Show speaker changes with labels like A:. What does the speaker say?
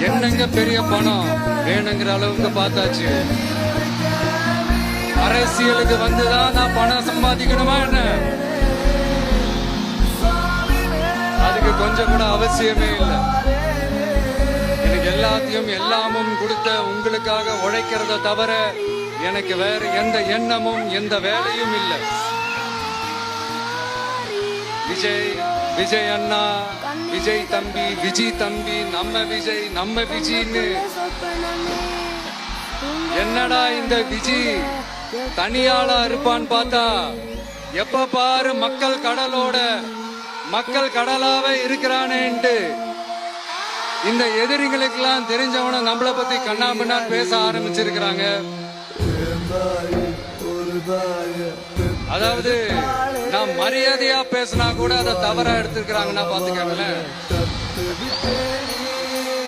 A: என்னங்க பெரிய பணம் வேணுங்கிற அளவுக்கு பார்த்தாச்சு. அரசியலுக்கு வந்துதான் நான் பணம் சம்பாதிக்கணுமா என்ன? அதுக்கு கொஞ்சம் கூட அவசியமே இல்லை. எனக்கு எல்லாத்தையும் எல்லாமும் கொடுத்த உங்களுக்காக உழைக்கிறத தவிர எனக்கு வேற எந்த எண்ணமும் எந்த வேலையும் இல்லை. விஜய் அண்ணா, விஜய் தம்பி, விஜய் தம்பி, நம்ம விஜய்னு என்னடா இந்த விஜய் தனியாளா இருப்பான்னு பார்த்தா எப்ப பாரு மக்கள் கடலாவே இருக்கிறானேன்ட்டு இந்த எதிரிகளுக்கெல்லாம் தெரிஞ்சவன நம்மளை பத்தி கண்ணாபின்னான்னு பேச ஆரம்பிச்சிருக்கிறாங்க. அதாவது நான் மரியாதையா பேசினா கூட அதை தவறா எடுத்துக்கிறாங்கன்னா பாத்துக்கங்களேன்.